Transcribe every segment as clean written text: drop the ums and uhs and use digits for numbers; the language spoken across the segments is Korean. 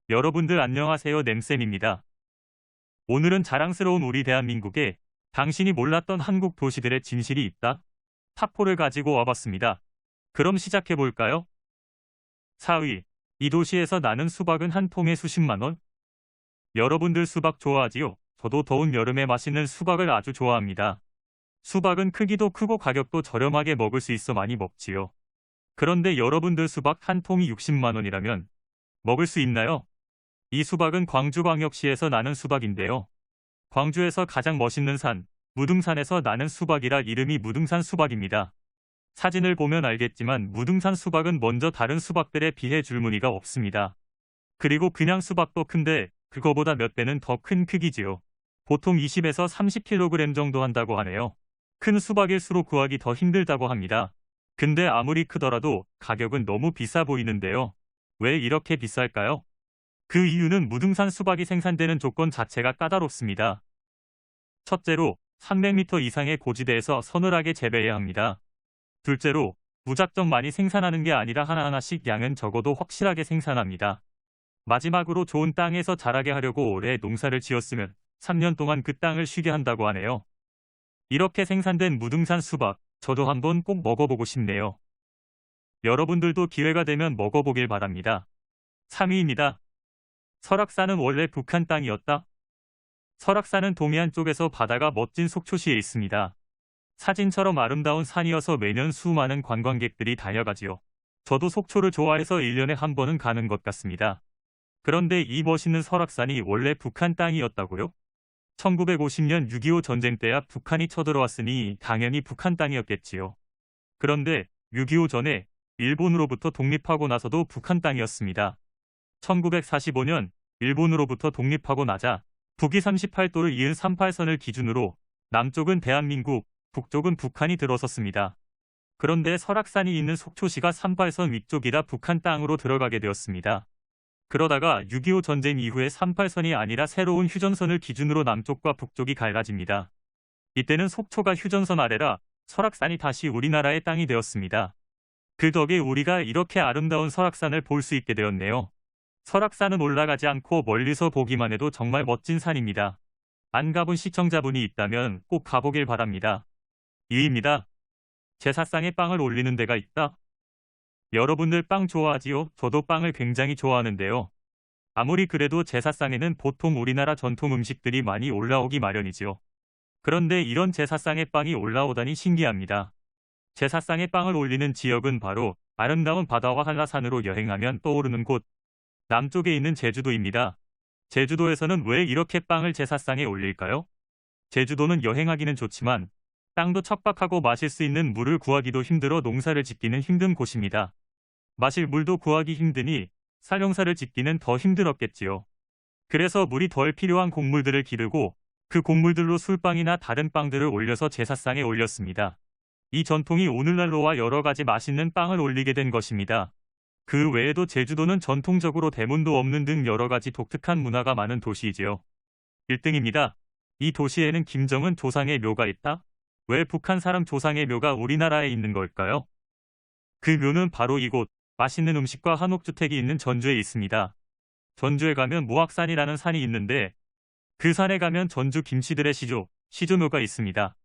여러분들 안녕하세요. 냄쌤입니다. 오늘은 자랑스러운 우리 대한민국에 당신이 몰랐던 한국 도시들의 진실이 있다. 탑4를 가지고 와봤습니다. 그럼 시작해볼까요? 4위. 이 도시에서 나는 수박은 한 통에 수십만 원? 여러분들 수박 좋아하지요? 저도 더운 여름에 맛있는 수박을 아주 좋아합니다. 수박은 크기도 크고 가격도 저렴하게 먹을 수 있어 많이 먹지요. 그런데 여러분들 수박 한 통이 60만 원이라면 먹을 수 있나요? 이 수박은 광주광역시에서 나는 수박인데요. 광주에서 가장 멋있는 산, 무등산에서 나는 수박이라 이름이 무등산 수박입니다. 사진을 보면 알겠지만 무등산 수박은 먼저 다른 수박들에 비해 줄무늬가 없습니다. 그리고 그냥 수박도 큰데 그거보다 몇 배는 더 큰 크기지요. 보통 20에서 30kg 정도 한다고 하네요. 큰 수박일수록 구하기 더 힘들다고 합니다. 근데 아무리 크더라도 가격은 너무 비싸 보이는데요. 왜 이렇게 비쌀까요? 그 이유는 무등산 수박이 생산되는 조건 자체가 까다롭습니다. 첫째로 300m 이상의 고지대에서 서늘하게 재배해야 합니다. 둘째로 무작정 많이 생산하는 게 아니라 하나하나씩 양은 적어도 확실하게 생산합니다. 마지막으로 좋은 땅에서 자라게 하려고 올해 농사를 지었으면 3년 동안 그 땅을 쉬게 한다고 하네요. 이렇게 생산된 무등산 수박, 저도 한번 꼭 먹어보고 싶네요. 여러분들도 기회가 되면 먹어보길 바랍니다. 3위입니다. 설악산은 원래 북한 땅이었다? 설악산은 동해안 쪽에서 바다가 멋진 속초시에 있습니다. 사진처럼 아름다운 산이어서 매년 수많은 관광객들이 다녀가지요. 저도 속초를 좋아해서 1년에 한 번은 가는 것 같습니다. 그런데 이 멋있는 설악산이 원래 북한 땅이었다고요? 1950년 6.25 전쟁 때야 북한이 쳐들어왔으니 당연히 북한 땅이었겠지요. 그런데 6.25 전에 일본으로부터 독립하고 나서도 북한 땅이었습니다. 1945년 일본으로부터 독립하고 나자 북위 38도를 이은 38선을 기준으로 남쪽은 대한민국, 북쪽은 북한이 들어섰습니다. 그런데 설악산이 있는 속초시가 38선 위쪽이라 북한 땅으로 들어가게 되었습니다. 그러다가 6.25 전쟁 이후에 38선이 아니라 새로운 휴전선을 기준으로 남쪽과 북쪽이 갈라집니다. 이때는 속초가 휴전선 아래라 설악산이 다시 우리나라의 땅이 되었습니다. 그 덕에 우리가 이렇게 아름다운 설악산을 볼 수 있게 되었네요. 설악산은 올라가지 않고 멀리서 보기만 해도 정말 멋진 산입니다. 안 가본 시청자분이 있다면 꼭 가보길 바랍니다. 2위입니다. 제사상에 빵을 올리는 데가 있다? 여러분들 빵 좋아하지요? 저도 빵을 굉장히 좋아하는데요. 아무리 그래도 제사상에는 보통 우리나라 전통 음식들이 많이 올라오기 마련이지요. 그런데 이런 제사상에 빵이 올라오다니 신기합니다. 제사상에 빵을 올리는 지역은 바로 아름다운 바다와 한라산으로 여행하면 떠오르는 곳, 남쪽에 있는 제주도입니다. 제주도에서는 왜 이렇게 빵을 제사상에 올릴까요? 제주도는 여행하기는 좋지만 땅도 척박하고 마실 수 있는 물을 구하기도 힘들어 농사를 짓기는 힘든 곳입니다. 마실 물도 구하기 힘드니 쌀농사를 짓기는 더 힘들었겠지요. 그래서 물이 덜 필요한 곡물들을 기르고 그 곡물들로 술빵이나 다른 빵들을 올려서 제사상에 올렸습니다. 이 전통이 오늘날로 와 여러 가지 맛있는 빵을 올리게 된 것입니다. 그 외에도 제주도는 전통적으로 대문도 없는 등 여러 가지 독특한 문화가 많은 도시이지요. 1등입니다. 이 도시에는 김정은 조상의 묘가 있다? 왜 북한 사람 조상의 묘가 우리나라에 있는 걸까요? 그 묘는 바로 이곳, 맛있는 음식과 한옥주택이 있는 전주에 있습니다. 전주에 가면 무악산이라는 산이 있는데 그 산에 가면 전주 김씨들의 시조묘가 있습니다.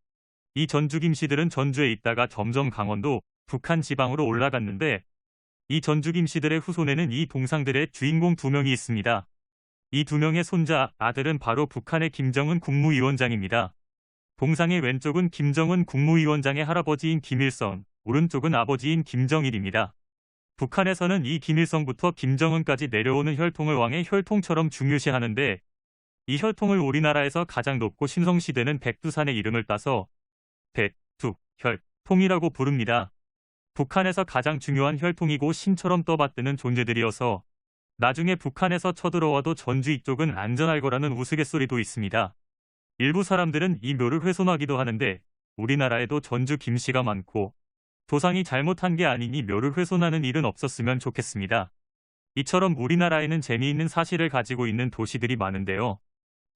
이 전주 김씨들은 전주에 있다가 점점 강원도, 북한 지방으로 올라갔는데 이 전주 김씨들의 후손에는 이 동상들의 주인공 2명이 있습니다. 이 2명의 손자, 아들은 바로 북한의 김정은 국무위원장입니다. 동상의 왼쪽은 김정은 국무위원장의 할아버지인 김일성, 오른쪽은 아버지인 김정일입니다. 북한에서는 이 김일성부터 김정은까지 내려오는 혈통을 왕의 혈통처럼 중요시하는데 이 혈통을 우리나라에서 가장 높고 신성시대는 백두산의 이름을 따서 백두혈통이라고 부릅니다. 북한에서 가장 중요한 혈통이고 신처럼 떠받드는 존재들이어서 나중에 북한에서 쳐들어와도 전주 이쪽은 안전할 거라는 우스갯소리도 있습니다. 일부 사람들은 이 묘를 훼손하기도 하는데 우리나라에도 전주 김씨가 많고 조상이 잘못한 게 아니니 묘를 훼손하는 일은 없었으면 좋겠습니다. 이처럼 우리나라에는 재미있는 사실을 가지고 있는 도시들이 많은데요.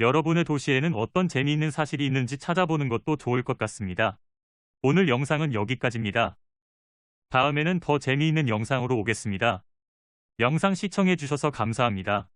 여러분의 도시에는 어떤 재미있는 사실이 있는지 찾아보는 것도 좋을 것 같습니다. 오늘 영상은 여기까지입니다. 다음에는 더 재미있는 영상으로 오겠습니다. 영상 시청해주셔서 감사합니다.